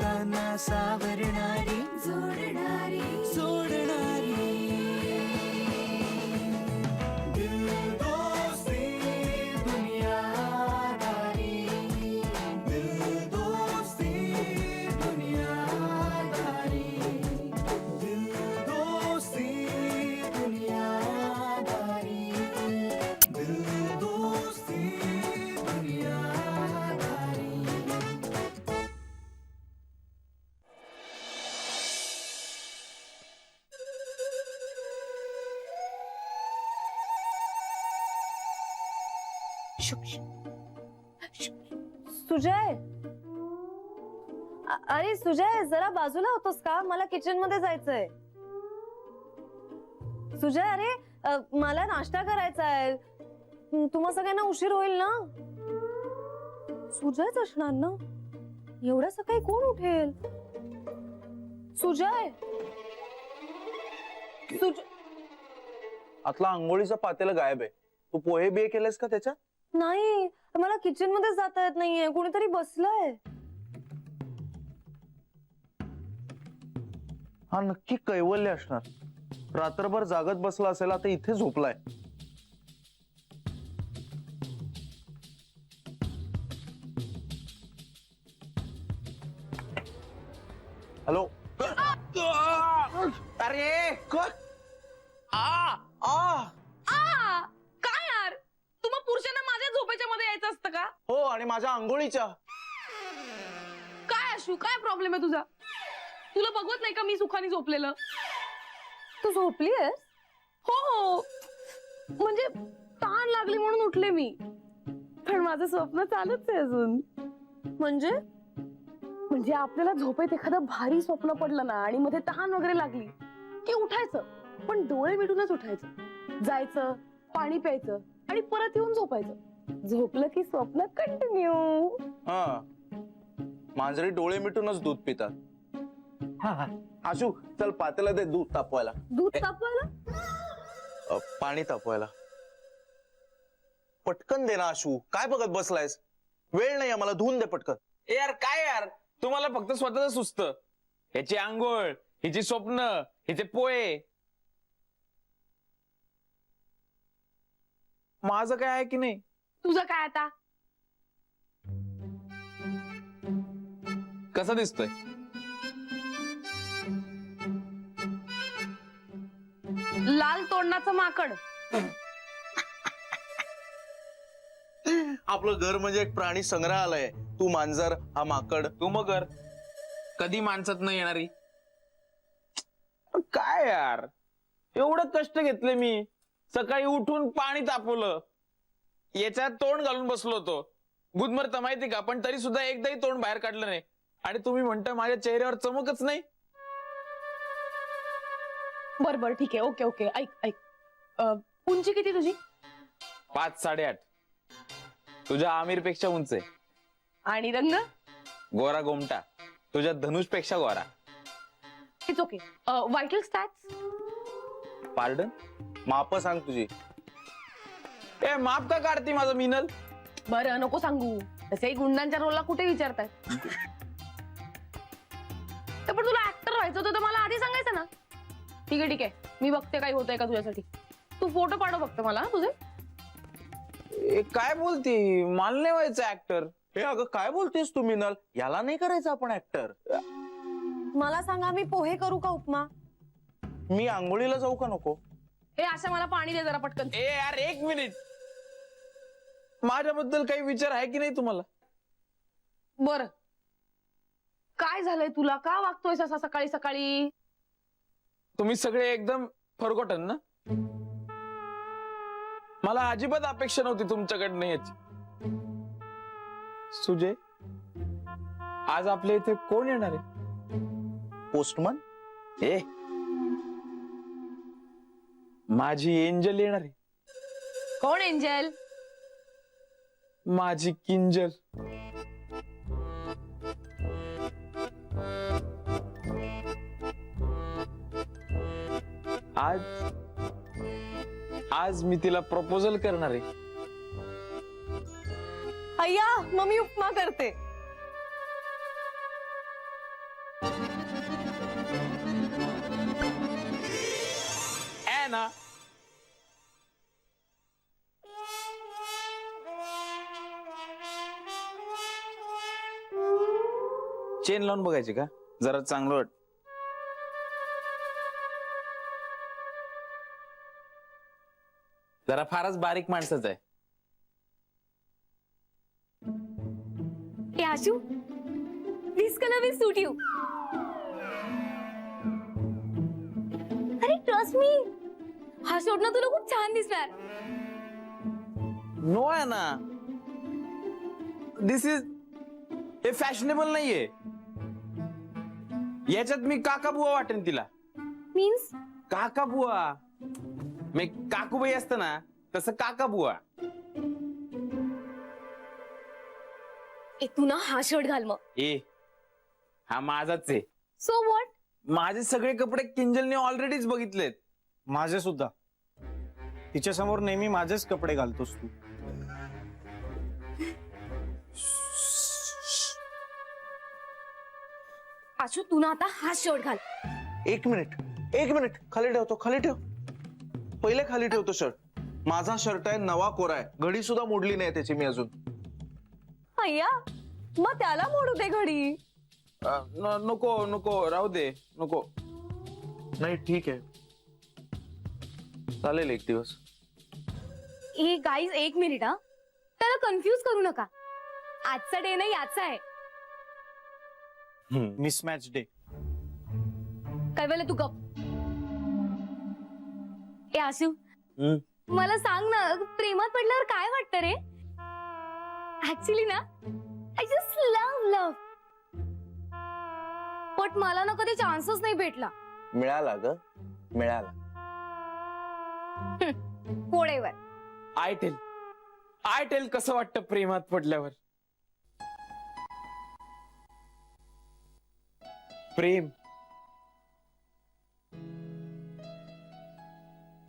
लोकांना सावरणारी जोडणारी सोडणारी दिल दोस्ती दुनियादारी दिल दोस्ती दुनियादारी दिल दोस्ती दुनियादारी दिल दोस्ती दुनियादारी. सुजय, अरे सुजय जरा बाजूला होतोस का? मला किचन मध्ये जायचंय. सुजय अरे मला नाश्ता करायचा आहे. तुम्हा सगळ्यांना उशीर होईल ना. सुजयच असणार ना. एवढ्या सकाळी कोण उठेल? सुजय आतला आंघोळीचा पातेलं गायब आहे. तू पोहे बिये केलेस का त्याच्यात? नाही, मला किचन मध्ये जाता येत नाहीये. कोणीतरी बसलंय. हा नक्की कैवल्य असणार. रात्रभर जागत बसला असेल, आता इथे झोपलाय. हॅलो. अरे काय यार, तुम्हा पुरुषांना माझ्या झोपेच्या मध्ये यायचं असतं का? हो, आणि माझ्या आंघोळीच्या. काय अशू, काय प्रॉब्लेम आहे तुझा? तुला बघवत नाही का मी सुखाने झोपलेलं? तू झोपलीयस? हो, म्हणजे ताण लागली म्हणून उठले मी. पण माझं स्वप्न चालूच आहे अजून. म्हणजे आपल्याला झोपेत एखादं भारी स्वप्न पडलं ना आणि मध्ये तहान वगैरे लागली की उठायचं, पण डोळे मिटूनच उठायचं. जायचं, पाणी प्यायचं आणि परत येऊन झोपायचं. झोपलं की स्वप्न कंटिन्यू. हा, मांजरी डोळे मिटूनच दूध पितात. आशू चल पातेला दे दूध तापवायला. दूध तापवायला? पाणी तापवायला. पटकन दे ना आशू. काय बघत बसलायस? वेळ नाही आम्हाला. धुवून दे पटकन. यार काय यार, तुम्हाला फक्त स्वतःच सुचत. ह्याची आंघोळ, हिची स्वप्न, हिचे पोहे. माझं काय आहे की नाही? तुझं काय आता? कसं दिसतोय? लाल तोंडाचं माकड. आपलं घर म्हणजे एक प्राणी संग्रहालय. तू मांजर, हा माकड. तू मगर. कधी माणसात नाही येणारी. काय यार, एवढं कष्ट घेतले मी. सकाळी उठून पाणी तापवलं, याच्यात तोंड घालून बसलो होतो. गुदमरता माहिती का, पण तरी सुद्धा एकदाही तोंड बाहेर काढलं नाही. आणि तुम्ही म्हणता माझ्या चेहऱ्यावर चमकच नाही. बर ठीक आहे. ओके ऐक उंची किती तुझी? 5, 8.5. तुझ्या आमिर पेक्षा उंच आहे. आणि रंग? गोरा गोमटा. तुझ्या धनुष पेक्षा गोरा. It's okay. Vital stats? Pardon? माप सांग तुझी. ए माप का काढती माझं मिनल? बरं नको सांगू. तसे गुंडांच्या रोलला कुठे विचारताय? पण तुला ऍक्टर व्हायचं होतं तर मला आधी सांगायचं ना. ठीक आहे. मी बघते काही होतंय का तुझ्यासाठी. तू फोटो पाठव फक्त मला तुझे. काय बोलती? मला नाही व्हायचं ऍक्टर. हे अगं काय बोलतेस तू मिनल? याला नाही करायचं आपण ऍक्टर. मला सांगा, मी पोहे करू का उपमा? मी आंघोळीला जाऊ का नको? हे अशा मला पाणी दे जरा पटकन. ए यार 1 मिनिट. माझ्याबद्दल काही विचार आहे की नाही तुम्हाला? बर काय झालंय तुला? का वागतोयस असा सकाळी सकाळी? तुम्ही सगळे एकदम फॉरगॉटन ना. मला अजिबात अपेक्षा नव्हती तुमच्याकडनं याची. सुजय, आज आपल्या इथे कोण येणार आहे? पोस्टमन? ए माझी एंजल येणार आहे. कोण एंजल? माझी किंजल. आज मी तिला प्रपोजल करणार आहे. अय्या मग मी उपमा करते. आहे ना. चेन लावून बघायची का जरा चांगलं वाट. जरा फारच बारीक माणसाच आहे. ए आशू, दिस कलर विल सूट यू. अरे ट्रस्ट मी, हा शर्ट ना तुला खूप छान दिसणार. नो आहे ना. दिस इज हे फॅशनेबल नाहीये. याच्यात मी काका बुवा वाटेन तिला. मीन्स काका बुवा मी काकूबाई असतं ना तसं काका बुवा. ए तू ना हा शर्ट घाल मग. ए हा माझाच आहे. So what? माझे सगळे कपडे किंजलने ऑलरेडीच बघितलेत. माझे सुद्धा. तिच्या समोर नेहमी माझेच कपडे घालतोस तू. आशू तू ना आता हा शर्ट घाल. एक मिनिट खाली ठेवतो, खाली ठेव. पहिले खाली ठेवतो शर्ट. माझा शर्ट आहे, नवा कोरा आहे, घडी सुद्धा मोडली नाही त्याची मी अजून. अय्या मग त्याला मोडू दे घडी. नको नको राहू दे नको. नाही ठीक आहे, चालेल एक दिवस. ए गाईज एक मिनिट हा, त्याला कन्फ्यूज करू नका. आजचा डे नाही याचा आहे. Mismatch day. काय वेळेला तू गप. ए आशू मला सांग ना, प्रेमात पडल्यावर काय वाटतं रे? ऍक्च्युली ना आय जस्ट लव्ह. बट मला ना कधी चान्सच नाही भेटला. मिळाला ग, मिळाला. पोळेवर आय टेल कसं वाटतं प्रेमात पडल्यावर.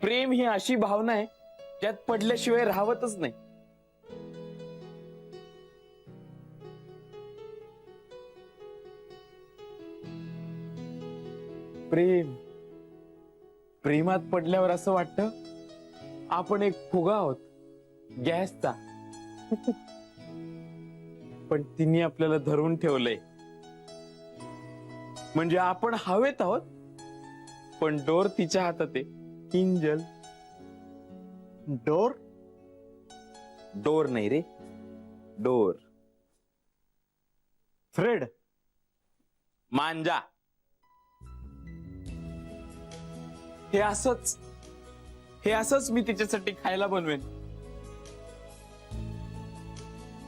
प्रेम ही अशी भावना आहे ज्यात पडल्याशिवाय राहवतच नाही. प्रेमात पडल्यावर असं वाटतं आपण एक फुगा आहोत गॅसचा. पण तिने आपल्याला धरून ठेवलंय. म्हणजे आपण हवेत आहोत पण डोर तिच्या हातात आहे. किंजल. डोर? डोर नाही रे, डोर. थ्रेड? मांजा. हे असंच मी तिच्यासाठी खायला बनवेन.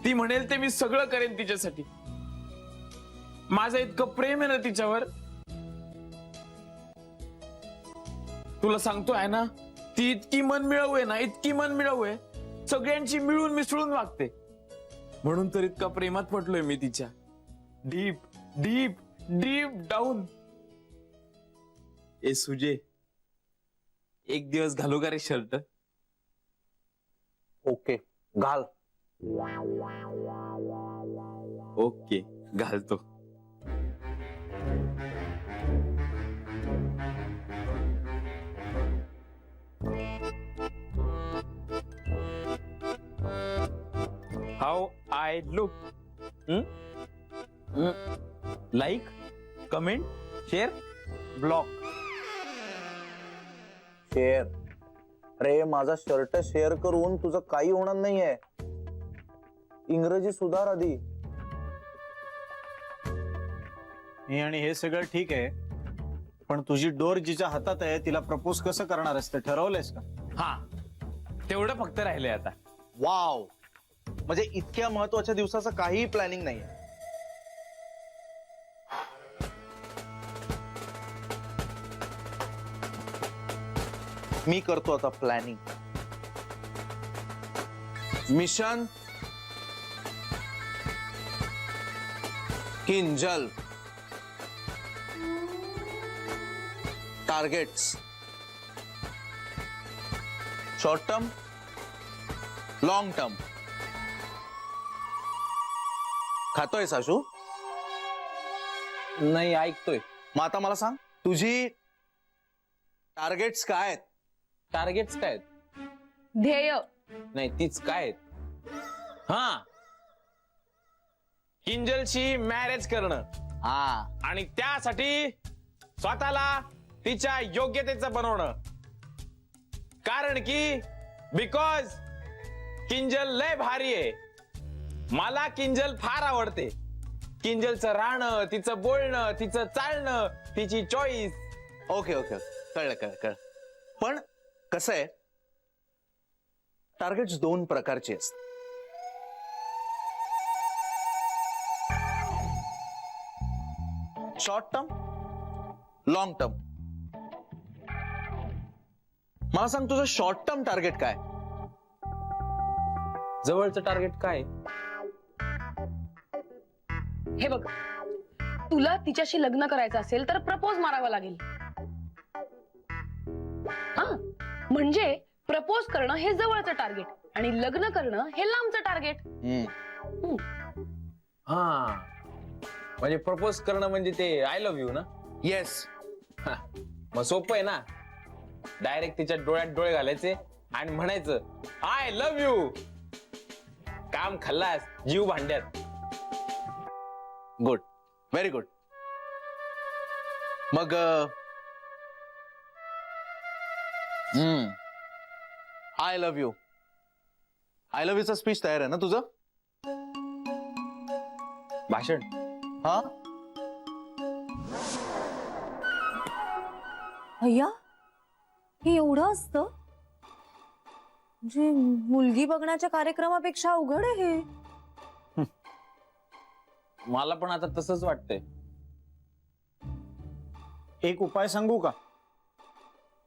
ती म्हणेल ते मी सगळं करेन तिच्यासाठी. माझं इतकं प्रेम आहे ना तिच्यावर. तुला सांगतो आहे ना, ती इतकी मन मिळवू आहे ना, इतकी मन मिळवू आहे, सगळ्यांची मिळून मिसळून वागते. म्हणून तर इतका प्रेमात पडलोय मी तिच्या. Deep deep deep down. ए सुजे, एक दिवस घालू का रे शर्ट? ओके घाल. ओके घालतो. How I look? Like, comment, share, block. Share. अरे माझा शर्ट शेअर करून तुझं काही होणार नाहीये. इंग्रजी सुधार आधी. हे आणि हे सगळं ठीक आहे, पण तुझी डोर जिच्या हातात आहे तिला प्रपोज कसं करणार आहेस ते ठरवलंयस का? हा, तेवढं फक्त राहिलंय आता. वाव, म्हणजे इतक्या महत्वाच्या दिवसाचं काहीही प्लॅनिंग नाहीये. मी करतो आता planning. Mission Kinjal. Targets short term, long term. खातोय साशू? नाही, ऐकतोय. मग आता मला सांग, तुझी टार्गेट्स काय आहेत? टार्गेट्स काय आहेत? ध्येय. नाही तीच काय आहेत? हा, किंजलशी मॅरेज करणं हा आणि त्यासाठी स्वतःला तिच्या योग्यतेचं बनवणं. कारण की बिकॉज किंजल लय भारी आहे. मला किंजल फार आवडते. किंजलचं राहणं, तिचं बोलणं, तिचं चालणं, तिची चॉईस. Okay okay okay. कळलं कळलं कळलं. पण कसं आहे, टार्गेट्स दोन प्रकारचे असतात. Short term, long term. मला सांग, तुझं शॉर्ट टर्म टार्गेट काय? जवळचं टार्गेट काय? हे बघ, तुला तिच्याशी लग्न करायचं असेल तर प्रपोज मारावं लागेल. हा, म्हणजे प्रपोज करणं हे जवळचं टार्गेट आणि लग्न करणं हे लांबचं टार्गेट. हा, म्हणजे प्रपोज करणं म्हणजे ते आय लव्ह यू ना? येस. मग सोपं आहे ना. डायरेक्ट तिच्या डोळ्यात डोळे घालायचे आणि म्हणायचं आय लव्ह यू. काम खल्लास, जीव भांड्यात. Good, very good. मग I love you, I love यूचा स्पीच तयार आहे ना तुझं? भाषण. हा, अय्या, हे एवढं असतं? म्हणजे मुलगी बघण्याच्या कार्यक्रमापेक्षा अवघड आहे हे. मला पण आता तसंच वाटतंय. एक उपाय सांगू का?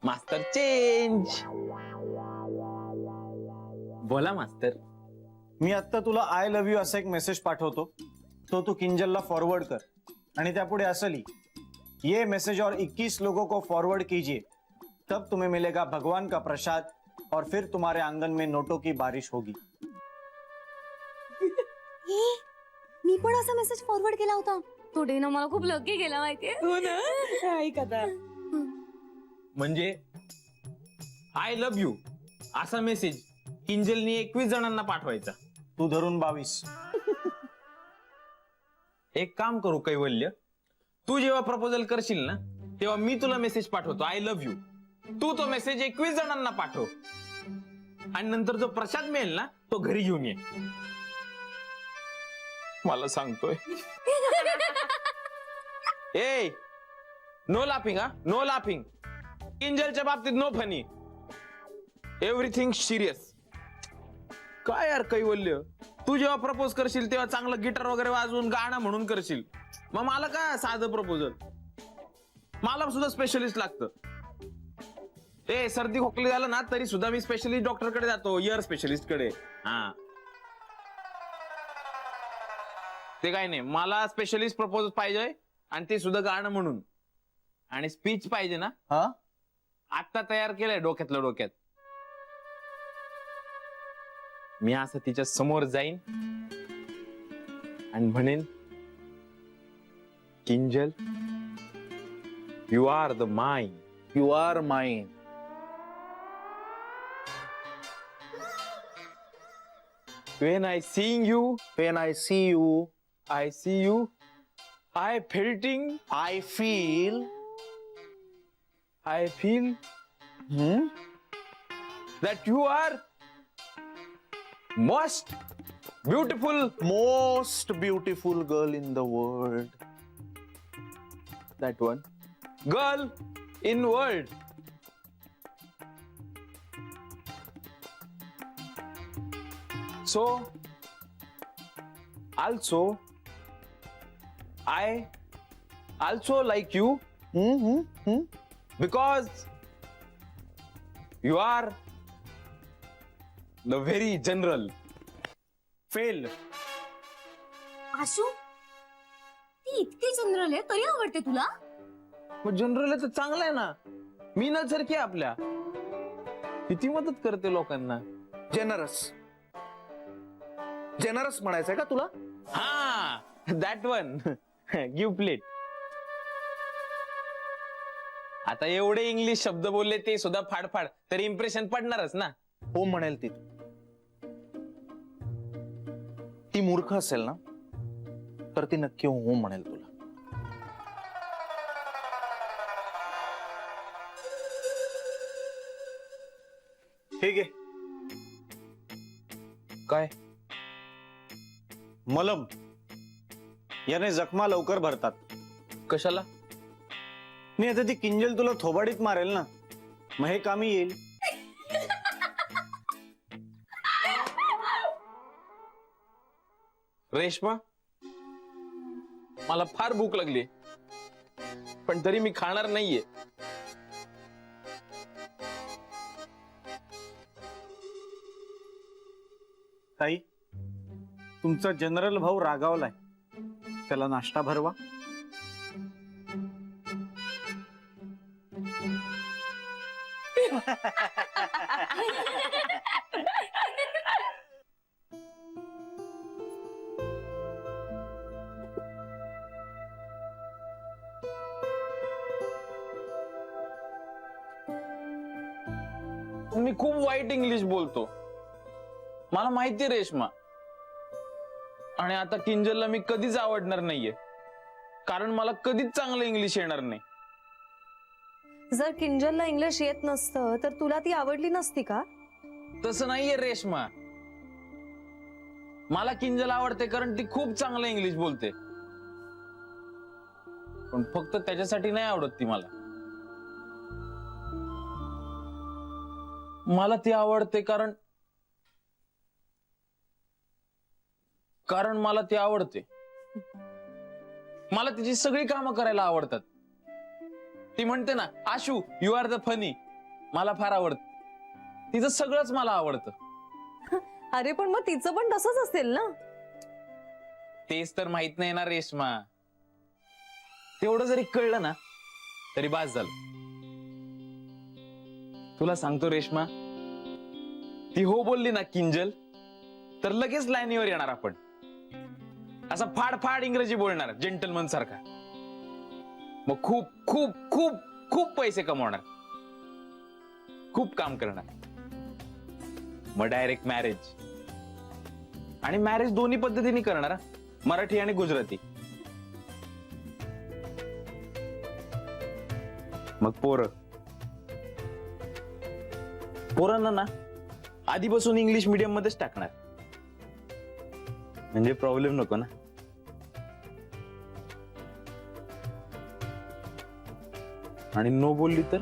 मास्तर चेंज. बोला मास्तर. मी आता तुला आय लव्ह यू असा एक मेसेज पाठवतो. तो तू किंजलला फॉरवर्ड कर आणि त्यापुढे असं लिही, ये मैसेज और 21 लोगों को फॉरवर्ड कीजिए, तब तुम्हें मिलेगा भगवान का प्रसाद और फिर तुम्हारे आंगन में नोटों की बारिश होगी. मी पण असा मेसेज फॉरवर्ड केला होता. तो डे ना मला खूप लकी गेला माहितीये. हो ना, ऐक आता. म्हणजे आय लव्ह यू असा मेसेज किंजलनी 21 जणांना पाठवायचा. तू धरून 22. एक काम करू कैवल्य, तू जेव्हा प्रपोजल करशील ना तेव्हा मी तुला मेसेज पाठवतो आय लव्ह यू. तू तो मेसेज 21 जणांना पाठव आणि नंतर जो प्रसाद मिळेल ना तो घरी घेऊन ये. मला सांगतोय. ए, नो लाफिंग. हा, नो लाफिंग. किंजलच्या बाबतीत नो फनी, एव्हरीथिंग सिरियस. काय यार कैवल्य, तू जेव्हा प्रपोज करशील तेव्हा चांगलं गिटार वगैरे वाजवून गाणं म्हणून करशील. मग मला काय साधं प्रपोजल? मला सुद्धा स्पेशलिस्ट लागतं. ए, सर्दी खोकली झालं ना तरी सुद्धा मी स्पेशलिस्ट डॉक्टरकडे जातो, इयर स्पेशलिस्ट कडे. हा, ते काय नाही, मला स्पेशलिस्ट प्रपोज पाहिजे आणि ते सुद्धा गाणं म्हणून. आणि स्पीच पाहिजे ना, हा, आता तयार केलंय डोक्यातल्या डोक्यात. मी असं तिच्या समोर जाईन आणि म्हणेन, Kinjal, you are the mine. You are mine. When I seeing you, When I see you, I see you, I felting, I feel. I feel that you are most beautiful girl in the world. that one girl in world. So also I also like you because you are the very general. Fail. Ashu, ती इतकी general आहे तरी आवडते तुला? मग general तर चांगलं आहे ना. मीना सारखी आहे आपल्या, किती मदत करते लोकांना. जेनरस. जेनरस म्हणायचंय का तुला? हा, दॅट वन. Give plate. आता एवढे इंग्लिश शब्द बोलले ते सुद्धा फाडफाड तरी इम्प्रेशन पडणारच ना. हो म्हणेल ती. ती मूर्ख असेल ना तर ती नक्की हो म्हणेल तुला. ठीक आहे. काय मलम याने जखमा लवकर भरतात. कशाला? नाही आता ती किंजल तुला थोबाडीत मारेल ना, मग हे कामी येईल. रेश्मा, मला फार भूक लागली पण तरी मी खाणार नाहीये. ताई, तुमचा जनरल भाऊ रागावलाय, त्याला नाश्ता भरवा. मी खूप वाईट इंग्लिश बोलतो, मला माहिती रेश्मा. आणि आता किंजलला मी कधीच आवडणार नाहीये कारण मला कधीच चांगलं इंग्लिश येणार नाही. जर किंजलला इंग्लिश येत नसतं तर तुला ती आवडली नसती का? तसं नाहीये रेश्मा, मला किंजल आवडते कारण ती खूप चांगलं इंग्लिश बोलते. पण फक्त त्याच्यासाठी नाही आवडत ती मला. मला ती आवडते कारण मला ती आवडते. मला तिची सगळी कामं करायला आवडतात. ती म्हणते ना, Ashu you are the funny, मला फार आवडत. तिचं सगळंच मला आवडतं. अरे पण मग तिचं पण तसंच असेल ना. तेच तर माहित नाही ना रेश्मा. तेवढं जरी कळलं ना तरी बास झालं. तुला सांगतो रेश्मा, ती हो बोलली ना किंजल तर लगेच लाईनीवर येणार आपण. असा फाड फाड इंग्रजी बोलणार जेंटलमन सारखा. मग खूप खूप खूप खूप पैसे कमवणार, खूप काम करणार. मग डायरेक्ट मॅरेज. आणि मॅरेज दोन्ही पद्धतीने करणार, मराठी आणि गुजराती. मग पोरांना ना आधीपासून इंग्लिश मीडियम मध्येच टाकणार, म्हणजे प्रॉब्लेम नको ना. आणि नो बोलली तर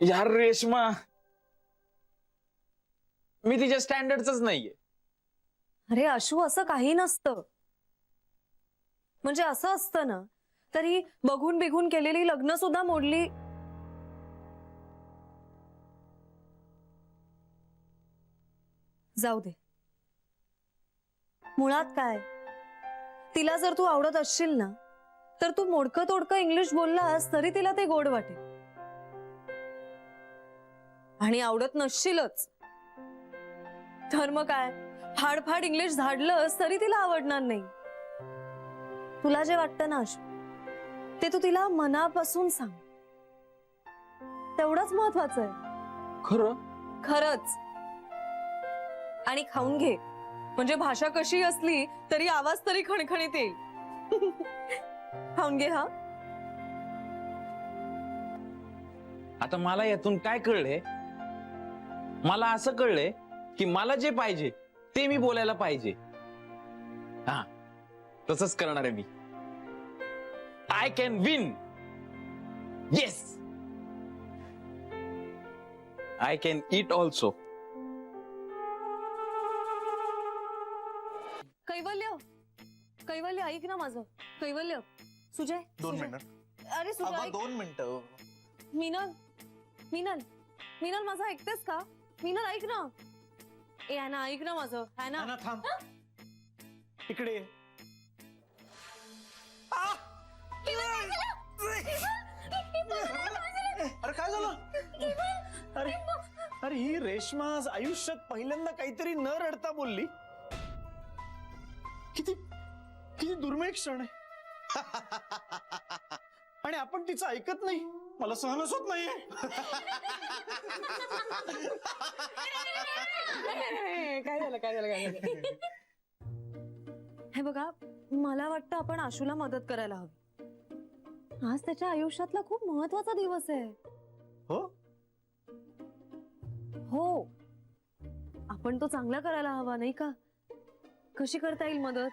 यार रेश्मा, मी तिच्या स्टँडर्डच नाहीये. अरे आशू, असं काही नसतं. म्हणजे असं असतं ना तरी बघून बिघून केलेली लग्न सुद्धा मोडली. जाऊ दे. मुळात काय, तिला जर तू आवडत असशील ना तर तू मोडकं तोडकं इंग्लिश बोललास तरी तिला ते गोड वाटेल. आणि आवडत नसशीलच तर मग काय, फाडफाड इंग्लिश झाडलंस तरी तिला आवडणार नाही. तुला जे वाटतं ना आशू, ते तू तिला मनापासून सांग. तेवढंच महत्वाचं आहे. खरं खरंच. आणि खाऊन घे, म्हणजे भाषा कशी असली तरी आवाज तरी खणखणीत येईल. खाऊन घे. हा, आता मला यातून काय कळलंय, मला असं कळलंय की मला जे पाहिजे ते मी बोलायला पाहिजे. हा, तसंच करणार आहे मी. I can win. Yes, I can eat also. Kaivalya, Kaivalya ऐक ना माझं. कैवल्य, सुजय. 2 सुजय. मिनिट. अरे सुजय. 2 मिनिटं. मीनल, मीनल, मीनल माझं ऐकतेस का? मीनल ऐक ना. ए हॅना, ऐक ना माझं. हॅना, ना थांब, इकडे ये. अरे काय झालं? अरे अरे ही रेश्मा आज आयुष्यात पहिल्यांदा काहीतरी न रडता बोलली. किती किती दुर्मिळ क्षण आहे. आणि आपण तिचं ऐकत नाही. मला सहनच होत नाहीये. काय झालं काय झालं काय झालं? हे बघा, मला वाटतं आपण आशूला मदत करायला हवी. आज त्याच्या आयुष्यातला खूप महत्वाचा दिवस आहे. हो, हो, आपण तो चांगला करायला हवा नाही का? कशी करता येईल मदत?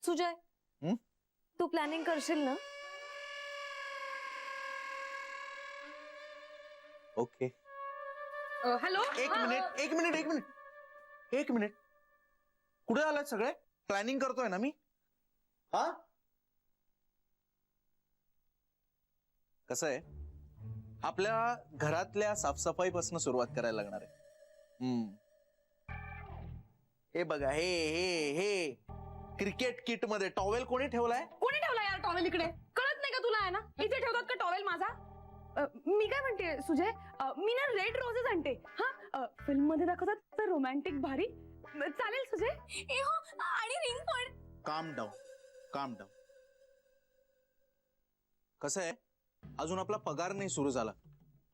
सुजय, हं? तू प्लॅनिंग करशील ना? ओके. हॅलो एक मिनिट कुठे आलात सगळे? प्लॅनिंग करतोय ना मी. हा, कसं आहे, आपल्या घरातल्या साफसफाईपासून सुरुवात करायला लागणार आहे. हे बघा, हे हे हे क्रिकेट किट मध्ये टॉवेल कोणी ठेवलाय? कोणी ठेवला यार टॉवेल इकडे? कळत नाही का तुला आहे ना? इथे ठेवतात का टॉवेल माझा? मी काय म्हणते सुजय, मी ना रेड रोजेस आणते. हा, फिल्म मध्ये दाखवतात तर रोमॅन्टिक भारी. चालेल सुजय? ए हो, आणि रिंग पण. काम डाऊन. कसं आहे, अजून आपला पगार नाही सुरू झाला.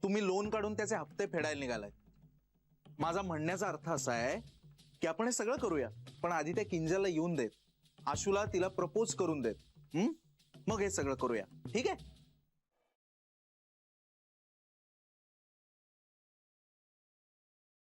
तुम्ही लोन काढून त्याचे हप्ते फेडायला निघालाय. माझा म्हणण्याचा अर्थ असा आहे की आपण हे सगळं करूया, पण आधी त्या किंजलला येऊन देत, आशूला तिला प्रपोज करून देत, मग हे सगळं करूया. ठीक आहे?